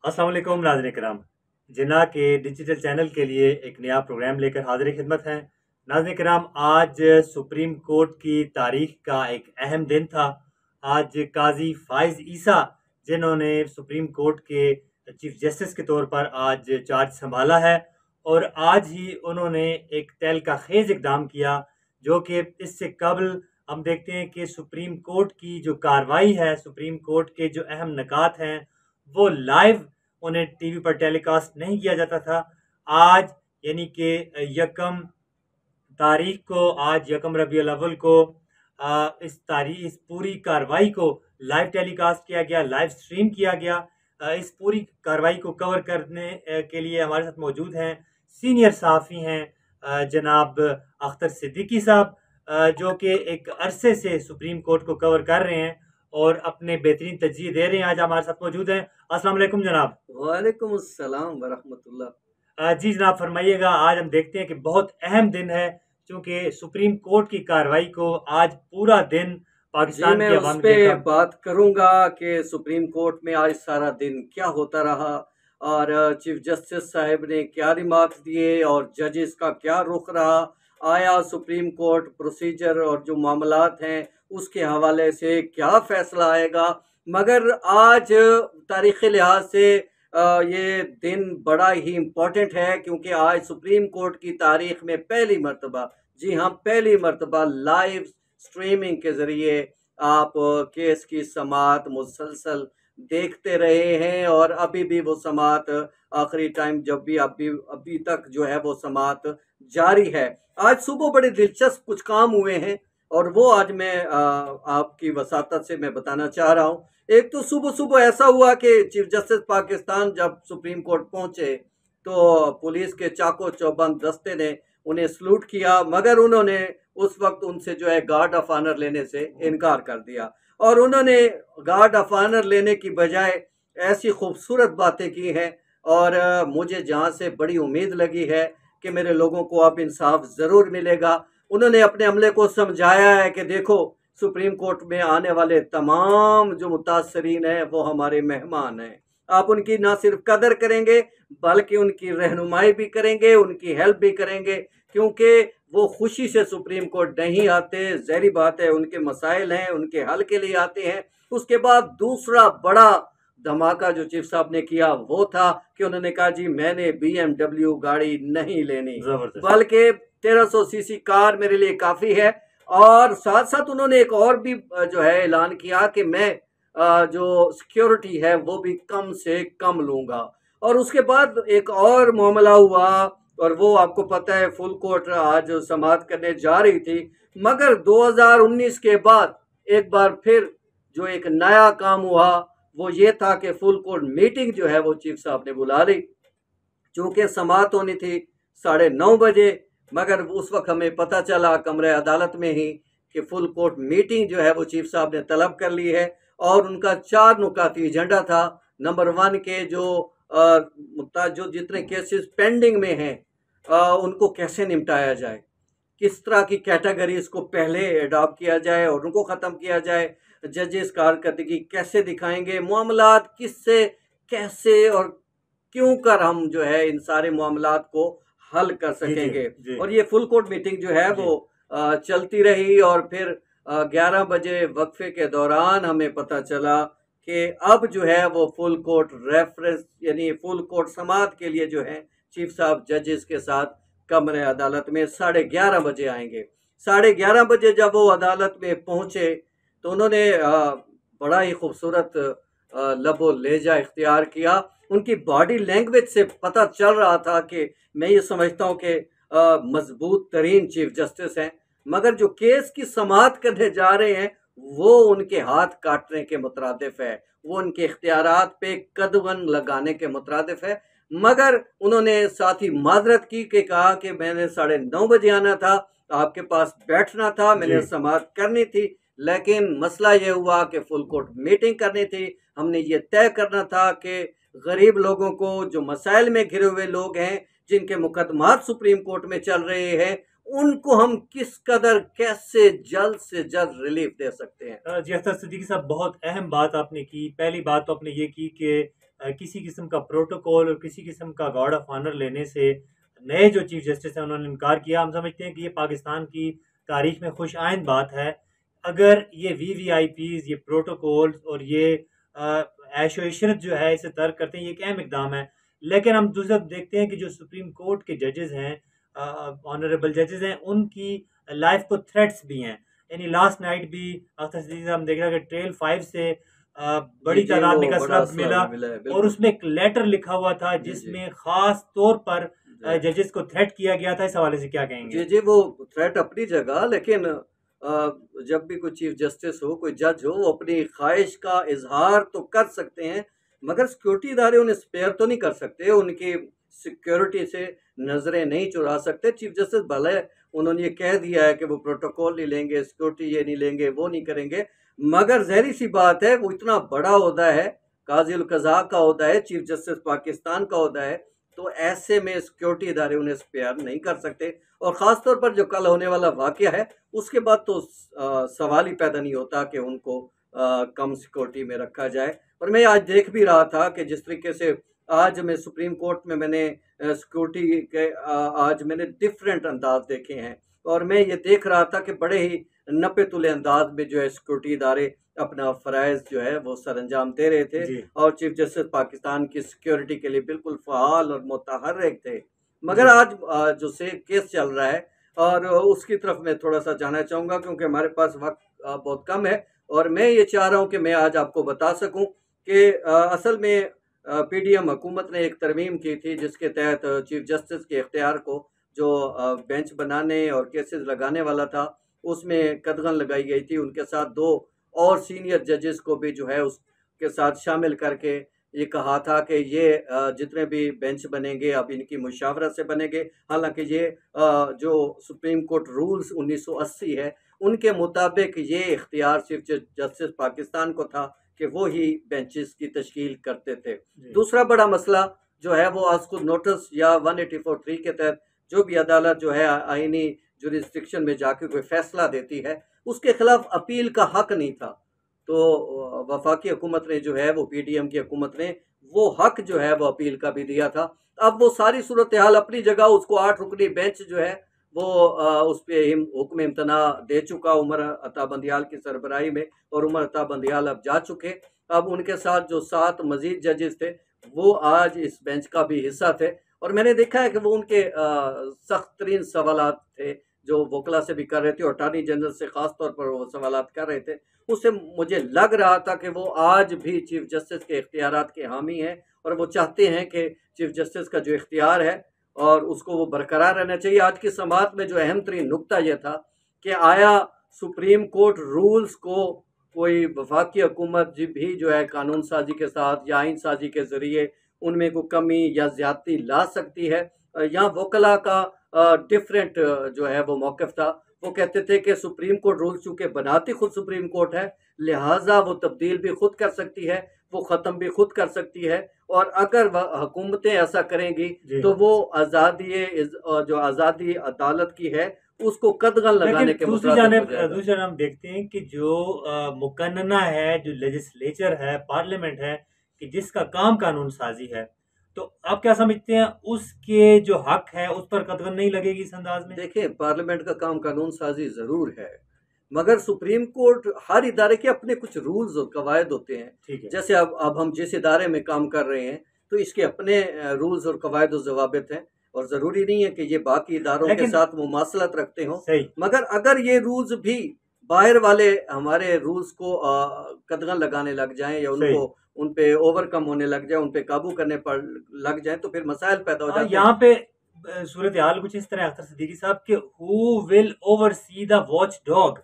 अस्सलाम वालेकुम नाज़रीन किराम। जिन्ना के डिजिटल चैनल के लिए एक नया प्रोग्राम लेकर हाज़िर खिदमत हैं। नाज़रीन किराम, आज सुप्रीम कोर्ट की तारीख का एक अहम दिन था। आज काजी फ़ाइज़ ईसा, जिन्होंने सुप्रीम कोर्ट के चीफ जस्टिस के तौर पर आज चार्ज संभाला है, और आज ही उन्होंने एक तहलका खेज़ इक़दाम किया, जो कि इससे कबल हम देखते हैं कि सुप्रीम कोर्ट की जो कार्रवाई है, सुप्रीम कोर्ट के जो अहम निकात हैं, वो लाइव उन्हें टीवी पर टेलीकास्ट नहीं किया जाता था। आज यानी कि यकम तारीख को, आज यकम रबीउल अव्वल को इस पूरी कार्रवाई को लाइव टेलीकास्ट किया गया, लाइव स्ट्रीम किया गया। इस पूरी कार्रवाई को कवर करने के लिए हमारे साथ मौजूद हैं सीनियर सहाफ़ी हैं जनाब अख्तर सिद्दीकी साहब, जो कि एक अरसे से सुप्रीम कोर्ट को कवर कर रहे हैं और अपने बेहतरीन तजज़िये दे रहे हैं। आज हमारे साथ मौजूद हैं। अस्सलाम वालेकुम जनाब। वालेकुम अस्सलाम वरहमतुल्लाह। जी जनाब, फरमाइएगा। आज हम देखते हैं कि बहुत अहम दिन है, क्योंकि सुप्रीम कोर्ट की कार्रवाई को आज पूरा दिन जी, पाकिस्तान मैं की उस अवाम पे देखा। बात करूँगा कि सुप्रीम कोर्ट में आज सारा दिन क्या होता रहा और चीफ जस्टिस साहब ने क्या रिमार्क्स दिए और जजेस का क्या रुख रहा। आया सुप्रीम कोर्ट प्रोसीजर और जो मामलात हैं उसके हवाले से क्या फ़ैसला आएगा। मगर आज तारीख़ी लिहाज से ये दिन बड़ा ही इम्पोर्टेंट है, क्योंकि आज सुप्रीम कोर्ट की तारीख़ में पहली मर्तबा, जी हाँ, पहली मर्तबा लाइव स्ट्रीमिंग के ज़रिए आप केस की समाअत मुसलसल देखते रहे हैं और अभी भी वो समाअत आखिरी टाइम जब भी अभी अभी तक जो है वो समाअत जारी है। आज सुबह बड़े दिलचस्प कुछ काम हुए हैं और वो आज मैं आपकी वसातत से मैं बताना चाह रहा हूँ। एक तो सुबह-सुबह ऐसा हुआ कि चीफ जस्टिस पाकिस्तान जब सुप्रीम कोर्ट पहुँचे, तो पुलिस के चाको-चौबंद दस्ते ने उन्हें सैल्यूट किया, मगर उन्होंने उस वक्त उनसे जो है गार्ड ऑफ ऑनर लेने से इनकार कर दिया और उन्होंने गार्ड ऑफ ऑनर लेने की बजाय ऐसी खूबसूरत बातें की हैं और मुझे जहाँ से बड़ी उम्मीद लगी है कि मेरे लोगों को अब इंसाफ ज़रूर मिलेगा। उन्होंने अपने अमले को समझाया है कि देखो, सुप्रीम कोर्ट में आने वाले तमाम जो मुतासरीन हैं वो हमारे मेहमान हैं। आप उनकी ना सिर्फ कदर करेंगे बल्कि उनकी रहनुमाई भी करेंगे, उनकी हेल्प भी करेंगे, क्योंकि वो खुशी से सुप्रीम कोर्ट नहीं आते। ज़ाहिर बात है उनके मसाइल हैं, उनके हल के लिए आते हैं। उसके बाद दूसरा बड़ा धमाका जो चीफ साहब ने किया वो था कि उन्होंने कहा जी मैंने BMW गाड़ी नहीं लेनी, जबरदस्त। बल्कि 1300 सीसी कार मेरे लिए काफ़ी है। और साथ साथ उन्होंने एक और भी जो है ऐलान किया कि मैं जो सिक्योरिटी है वो भी कम से कम लूँगा। और उसके बाद एक और मामला हुआ और वो आपको पता है फुल कोर्ट आज समाअत करने जा रही थी, मगर 2019 के बाद एक बार फिर जो एक नया काम हुआ वो ये था कि फुल कोर्ट मीटिंग जो है वो चीफ साहब ने बुला ली। चूँकि समाअत होनी थी 9:30 बजे, मगर उस वक्त हमें पता चला कमरे अदालत में ही कि फुल कोर्ट मीटिंग जो है वो चीफ साहब ने तलब कर ली है और उनका 4 नुकाती एजेंडा था। नंबर 1 के जो जितने केसेस पेंडिंग में हैं उनको कैसे निपटाया जाए, किस तरह की कैटेगरीज को पहले अडॉप्ट किया जाए और उनको ख़त्म किया जाए, जजेस कारकर्दगी कैसे दिखाएंगे, मामलात किससे कैसे और क्यों कर हम जो है इन सारे मामलात को हल कर जी जी सकेंगे। जी और ये फुल कोर्ट मीटिंग जो है जी। वो चलती रही और फिर 11 बजे वक्फे के दौरान हमें पता चला कि अब जो है वो फुल कोर्ट रेफरेंस यानी फुल कोर्ट समाअत के लिए जो है चीफ साहब जजेस के साथ कमरे अदालत में 11:30 बजे आएंगे। 11:30 बजे जब वो अदालत में पहुंचे तो उन्होंने बड़ा ही खूबसूरत लबो लहजा इख्तियार किया। उनकी बॉडी लैंग्वेज से पता चल रहा था कि मैं ये समझता हूँ कि मजबूत तरीन चीफ जस्टिस हैं, मगर जो केस की समाअत करने जा रहे हैं वो उनके हाथ काटने के मुतरादिफ है, वो उनके इख्तियारात पे कदगन लगाने के मुतरादिफ है। मगर उन्होंने साथ ही माजरत की कि कहा कि मैंने 9:30 बजे आना था, आपके पास बैठना था, जी मैंने समाअत करनी थी, लेकिन मसला ये हुआ कि फुल कोर्ट मीटिंग करनी थी। हमने ये तय करना था कि गरीब लोगों को, जो मसाइल में घिरे हुए लोग हैं, जिनके मुकदमात सुप्रीम कोर्ट में चल रहे हैं, उनको हम किस कदर कैसे जल्द से जल्द रिलीफ दे सकते हैं। जी अख्तर सिद्दीकी साहब, बहुत अहम बात आपने की। पहली बात तो आपने ये की कि किसी किस्म का प्रोटोकॉल और किसी किस्म का गार्ड ऑफ ऑनर लेने से नए जो चीफ जस्टिस हैं उन्होंने इनकार किया। हम समझते हैं कि ये पाकिस्तान की तारीख में खुश आइंद बात है। अगर ये वीवीआईपीज, ये प्रोटोकॉल्स और ये ऐशो इशरत जो है इसे तर्क करते हैं, ये एक अहम इकदाम है। लेकिन हम दूसरी तरफ देखते हैं कि जो सुप्रीम कोर्ट के जजेस हैं, ऑनरेबल जजेस हैं, उनकी लाइफ को थ्रेट्स भी हैं। यानी लास्ट नाइट भी अख्तर सिद्दीकी साहब देख रहा कि ट्रेल 5 से जी बड़ी जी, तादाद वो में बड़ा कसला असला मिला मिला है, और बिल्कुल। उसमें एक लेटर लिखा हुआ था जी जी जिसमें खास तौर पर जी जजेस को थ्रेट किया गया था। इस हवाले से क्या कहेंगे? जी जी, वो थ्रेट अपनी जगह, लेकिन जब भी कोई चीफ जस्टिस हो, कोई जज हो, वो अपनी ख्वाहिश का इजहार तो कर सकते हैं, मगर सिक्योरिटी इदारे उन्हें स्पेयर तो नहीं कर सकते, उनकी सिक्योरिटी से नजरें नहीं चुरा सकते। चीफ जस्टिस भले उन्होंने ये कह दिया है कि वो प्रोटोकॉल नहीं लेंगे, सिक्योरिटी ये नहीं लेंगे, वो नहीं करेंगे, मगर जहरी सी बात है, वो इतना बड़ा ओहदा है, काजी उल कज़ा का ओहदा है, चीफ जस्टिस पाकिस्तान का ओहदा है, तो ऐसे में सिक्योरिटी इदारे उन्हें स्पेयर नहीं कर सकते। और ख़ास तौर पर जो कल होने वाला वाक़या है, उसके बाद तो सवाल ही पैदा नहीं होता कि उनको कम सिक्योरिटी में रखा जाए। और मैं आज देख भी रहा था कि जिस तरीके से आज मैं सुप्रीम कोर्ट में मैंने सिक्योरिटी के आज मैंने डिफरेंट अंदाज देखे हैं, और मैं ये देख रहा था कि बड़े ही नपे तुले अंदाज में जो है सिक्योरिटी इदारे अपना फ़राइज़ जो है वो सरअंजाम दे रहे थे, जी, और चीफ जस्टिस पाकिस्तान की सिक्योरिटी के लिए बिल्कुल फ़ाल और मुतहर्रिक थे। मगर जी, आज जो से केस चल रहा है, और उसकी तरफ मैं थोड़ा-सा जाना चाहूँगा, क्योंकि हमारे पास वक़्त बहुत कम है, और मैं ये चाह रहा हूँ कि मैं आज आपको बता सकूँ कि असल में पीडीएम हुकूमत ने एक तरमीम की थी, जिसके तहत चीफ जस्टिस के इख्तियार को जो बेंच बनाने और केसेस लगाने वाला था, उसमें कदगन लगाई गई थी। उनके साथ 2 और सीनियर जजेस को भी जो है उसके साथ शामिल करके ये कहा था कि ये जितने भी बेंच बनेंगे अब इनकी मुशावरत से बनेंगे। हालाँकि ये जो सुप्रीम कोर्ट रूल्स 1980 है, उनके मुताबिक ये इख्तियार सिर्फ़ जस्टिस पाकिस्तान को था कि वो ही बेंचेस की तश्कील करते थे। जी, दूसरा बड़ा मसला जो है वो आज खुद नोटिस या 184(3) के तहत जो भी अदालत जो है आईनी जुरिस्डिक्शन में जाके कोई फैसला देती है, उसके खिलाफ अपील का हक नहीं था। तो वफाकी हुकूमत ने जो है वो पीडीएम की हुकूमत ने वो हक जो है वो अपील का भी दिया था। अब वो सारी सूरत हाल अपनी जगह, उसको 8 रुकनी बेंच जो है वो उस पे हुक्म इम्तना दे चुका उमर अता बंदियाल की सरबराही में, और उमर अता बंदियाल अब जा चुके। अब उनके साथ जो 7 मजीद जजेस थे, वो आज इस बेंच का भी हिस्सा थे, और मैंने देखा है कि वो उनके सख्त तरीन सवालात थे जो वकला से भी कर रहे थे, और अटार्नी जनरल से ख़ास तौर पर वो सवालात कर रहे थे। उससे मुझे लग रहा था कि वो आज भी चीफ जस्टिस के इख्तियारात के हामी हैं, और वो चाहते हैं कि चीफ जस्टिस का जो इख्तियार है और उसको वो बरकरार रहना चाहिए। आज की समाअत में जो अहम तरीन नुक्ता ये था कि आया सुप्रीम कोर्ट रूल्स को कोई वफाकी हुकूमत भी जो है कानून साजी के साथ या आइन साजी के ज़रिए उनमें कोई कमी या ज़्यादती ला सकती है। यहाँ वकला का डिफरेंट जो है वो मौक़िफ़ था। वो कहते थे कि सुप्रीम कोर्ट रूल चूँकि बनाती खुद सुप्रीम कोर्ट है, लिहाजा वो तब्दील भी खुद कर सकती है, वो ख़त्म भी खुद कर सकती है, और अगर वह हुकूमतें ऐसा करेंगी जी। तो वो जो आज़ादी अदालत की है उसको कदगन लेकिन लगाने के मुतरादिफ हो जाएगा। दूसरी तरफ हम देखते हैं कि जो मुकन्नना है, जो लेजिस्लेचर है, पार्लियामेंट है, कि जिसका काम कानून साजी है, तो आप क्या समझते हैं उसके जो हक है उस पर कतगन नहीं लगेगी इस अंदाज में? देखिए, पार्लियामेंट का काम कानून साजी ज़रूर है, मगर सुप्रीम कोर्ट हर इदारे के अपने कुछ रूल्स और कवायद होते हैं। ठीक है। जैसे अब हम जिस इदारे में काम कर रहे हैं, तो इसके अपने रूल्स और कवायद और ज़वाबित हैं, और ज़रूरी नहीं है कि ये बाकी इदारों के लेकिन साथ मुमासलत रखते हों। सही, मगर अगर ये रूल्स भी बाहर वाले हमारे रूल्स को कदगन लगाने लग जाएँ, या सही। उनको उन पे ओवरकम होने लग जाए, उन पे काबू करने पर लग जाएँ, तो फिर मसाइल पैदा हो जाते हैं। यहाँ पे सूरत हाल कुछ इस तरह है अख्तर सिद्दीकी साहब कि who will oversee the watch dog.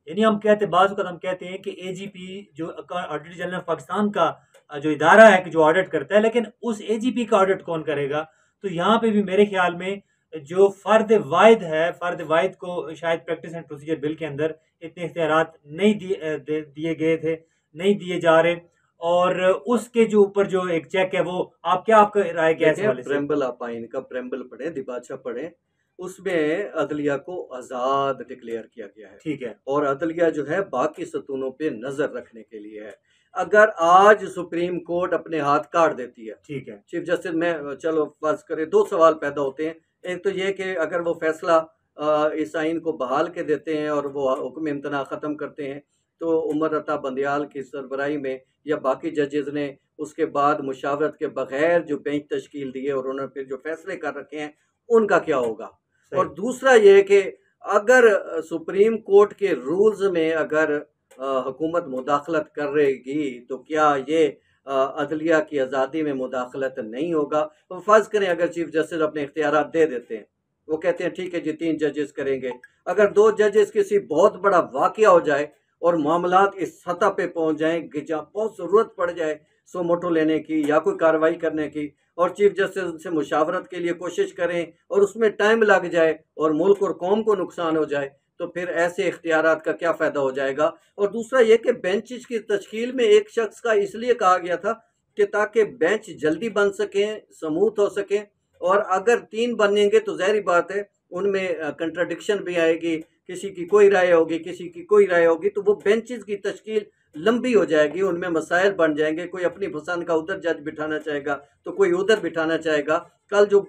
यानी हम कहते बाज़ वक़्त हम कहते हैं कि एजीपी जो ऑडिटर जनरल ऑफ पाकिस्तान का जो इदारा है कि जो ऑडिट करता है, लेकिन उस एजीपी का ऑडिट कौन करेगा? तो यहाँ पे भी मेरे ख्याल में जो फ़र्द वाहिद है, फ़र्द वाहिद को शायद प्रैक्टिस एंड प्रोसीजर बिल के अंदर इतने इख्तियारात नहीं दिए गए थे, नहीं दिए जा रहे, और उसके जो ऊपर जो एक चेक है वो आपका राय क्या है इस देखें, हवाले से? प्रेम्बल आप आइन का प्रेम्बल पढ़ें, दिबाचा पढ़ें, उसमें अदलिया को आज़ाद डिक्लेयर किया गया है, ठीक है। और अदलिया जो है बाकी सतूनों पे नज़र रखने के लिए है। अगर आज सुप्रीम कोर्ट अपने हाथ काट देती है ठीक है। चीफ जस्टिस में, चलो फर्ज करें, दो सवाल पैदा होते हैं। एक तो ये कि अगर वो फैसला इस आइन को बहाल के देते हैं और वो हुक्म इम्तना ख़त्म करते हैं, तो उमर अता बंदियाल की सरबराही में या बाकी जजेस ने उसके बाद मुशावरत के बगैर जो बेंच तश्कील दी है और उन्होंने फिर जो फैसले कर रखे हैं, उनका क्या होगा। सही। और दूसरा ये कि अगर सुप्रीम कोर्ट के रूल्स में अगर हुकूमत मुदाखलत कर रहेगी, तो क्या ये अदलिया की आज़ादी में मुदाखलत नहीं होगा। तो फ़र्ज़ करें अगर चीफ जस्टिस अपने इख्तियारात दे देते हैं, वो कहते हैं ठीक है जी 3 जजेस करेंगे। अगर 2 जजेस किसी बहुत बड़ा वाक़या हो जाए और मामलात इस सतह पे पहुँच जाएँ कि जहाँ बहुत ज़रूरत पड़ जाए सो मोटो लेने की या कोई कार्रवाई करने की, और चीफ जस्टिस उनसे मुशावरत के लिए कोशिश करें और उसमें टाइम लग जाए और मुल्क और कौम को नुकसान हो जाए, तो फिर ऐसे इख्तियारात का क्या फ़ायदा हो जाएगा। और दूसरा ये कि बेंचेस की तश्कील में एक शख्स का इसलिए कहा गया था कि ताकि बेंच जल्दी बन सकें, स्मूथ हो सकें, और अगर 3 बनेंगे तो ज़ाहिर बात है उनमें कंट्राडिक्शन भी आएगी, किसी की कोई राय होगी, किसी की कोई राय होगी, तो वो बेंचेस की तश्कील लंबी हो जाएगी, उनमें मसाइल बन जाएंगे। कोई अपनी पसंद का उधर जज बिठाना चाहेगा तो कोई उधर बिठाना चाहेगा। कल जो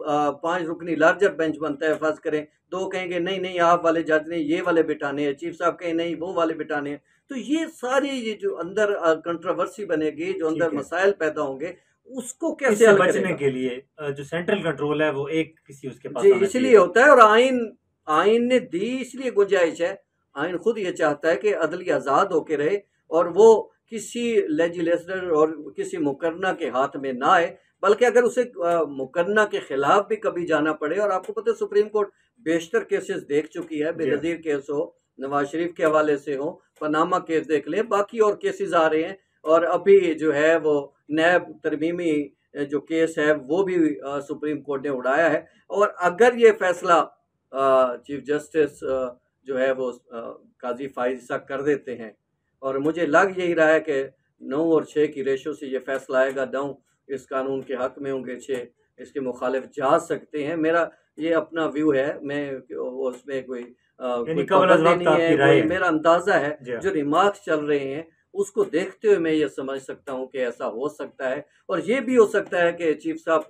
5 रुकनी लार्जर बेंच बनता है, फर्ज करें 2 कहेंगे नहीं नहीं आप वाले जज ने ये वाले बिठाने हैं, चीफ साहब कहें नहीं वो वाले बिठाने हैं। तो ये सारी ये जो अंदर कंट्रोवर्सी बनेगी, जो अंदर ठीक है। मसाइल पैदा होंगे, उसको कैसे इससे हल बचने करेगा। के लिए जो सेंट्रल कंट्रोल है वो एक किसी उसके पास जी, आना इसलिए चाहिए। होता है। और आइन आइन ने दी इसलिए गुंजाइश है। आइन खुद ये चाहता है कि अदलिया आज़ाद होके रहे और वो किसी लेजिस्लेटर और किसी मुकर्रना के हाथ में ना आए, बल्कि अगर उसे मुकर्रना के खिलाफ भी कभी जाना पड़े, और आपको पता है सुप्रीम कोर्ट बेशतर केसेस देख चुकी है, जी हाँ। बेनज़ीर केस हो, नवाज शरीफ के हवाले से हो, पनामा केस देख लें, बाकी और केसेस आ रहे हैं। और अभी जो है वो नैब तरमीमी जो केस है वो भी सुप्रीम कोर्ट ने उड़ाया है। और अगर ये फैसला चीफ जस्टिस जो है वो काजी फाइज साहब कर देते हैं, और मुझे लग यही रहा है कि 9 और 6 की रेशो से ये फैसला आएगा। 9 इस कानून के हक में होंगे, 6 इसके मुखालिफ जा सकते हैं। मेरा ये अपना व्यू है, मैं उसमें कोई यानी कोई कबल अज़ पाबंदी वक़्त नहीं आपकी है, राय कोई है। मेरा अंदाज़ा है। जी हाँ। जो रिमार्क्स चल रहे हैं उसको देखते हुए मैं ये समझ सकता हूँ कि ऐसा हो सकता है। और ये भी हो सकता है कि चीफ साहब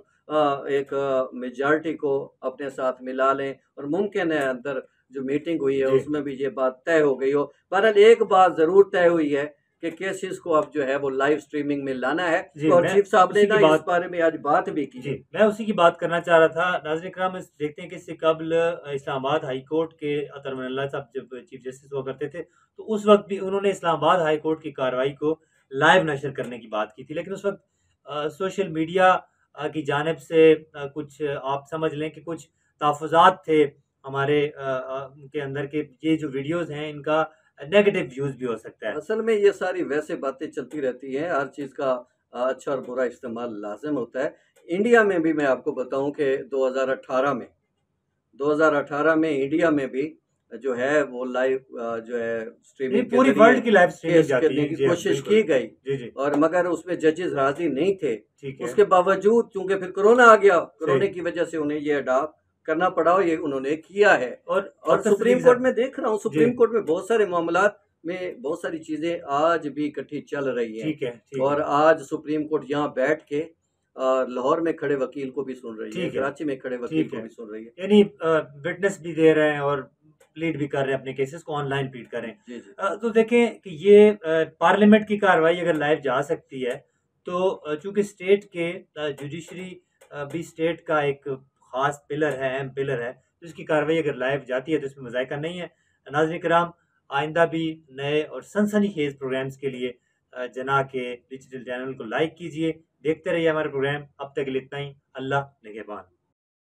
एक मेजॉरिटी को अपने साथ मिला लें, और मुमकिन है अंदर जो मीटिंग हुई है जी। उसमें भी ये बात तय हो गई हो। बहरहाल एक बात ज़रूर तय हुई है कि केसेस को अब जो है वो लाइव स्ट्रीमिंग में लाना है, जी, और मैं चीफ साहब ने उसी की ना इस बात बारे में आज बात भी की जी, है। मैं उसी की बात करना चाह रहा था। नाज़रीन इकराम, इस देखते हैं कि इससे कबल इस्लामाबाद हाई कोर्ट के अतर मनल्ला साहब जब चीफ जस्टिस हुआ करते थे, तो उस वक़्त भी उन्होंने इस्लामाबाद हाई कोर्ट की कार्रवाई को लाइव नशर करने की बात की थी। लेकिन उस वक़्त सोशल मीडिया की जानिब से कुछ आप समझ लें कि कुछ तहफ़्फ़ुज़ात थे हमारे के अंदर के ये जो वीडियोज़ हैं इनका नेगेटिव व्यूज़ भी हो सकता है। असल में ये सारी वैसे बातें चलती रहती हैं, हर चीज़ का अच्छा और बुरा इस्तेमाल लाज़िम होता है। इंडिया में भी मैं आपको बताऊँ कि 2018 में इंडिया में भी जो है वो लाइव जो है ये स्ट्रीमिंग के पूरी ज़रिए वर्ल्ड की लाइव स्ट्रीमिंग केस जाती करने है। की जी हाँ, कोशिश बिल्कुल। की गई, जी, जी। और मगर उसमें जजेस राज़ी नहीं थे। ठीक है। उसके बावजूद चूँकि फिर कोरोना आ गया, सही। कोरोना की वजह से उन्हें ये अडॉप्ट करना पड़ा और ये उन्होंने किया है। और और सुप्रीम तस्लीक कोर्ट साहब। में देख रहा हूँ, जी। सुप्रीम कोर्ट में बहुत सारे मामलात में बहुत सारी चीज़ें आज भी इकट्ठी चल रही हैं। ठीक है, ठीक और है। आज सुप्रीम कोर्ट यहाँ बैठ के लाहौर में खड़े वकील को भी सुन रही है, ठीक है, कराची में खड़े वकील ठीक को है। भी सुन रही है। यानी विटनेस भी दे रहे हैं और प्लीड भी कर रहे हैं, अपने केसेस को ऑनलाइन प्लीड कर रहे हैं। जी, जी। तो देखें कि ये पार्लियामेंट की कार्रवाई अगर लाइव जा सकती है, तो चूँकि स्टेट के जुडिशरी भी स्टेट का एक ख़ास पिलर है, अहम पिलर है, तो इसकी कार्रवाई अगर लाइव जाती है तो इसमें मज़ायका नहीं है। नाज़रीन किराम, आइंदा भी नए और सनसनीखेज़ प्रोग्राम्स के लिए जना के डिजिटल चैनल को लाइक कीजिए, देखते रहिए हमारे प्रोग्राम। अब तक के लिए इतना ही। अल्लाह निगहबान।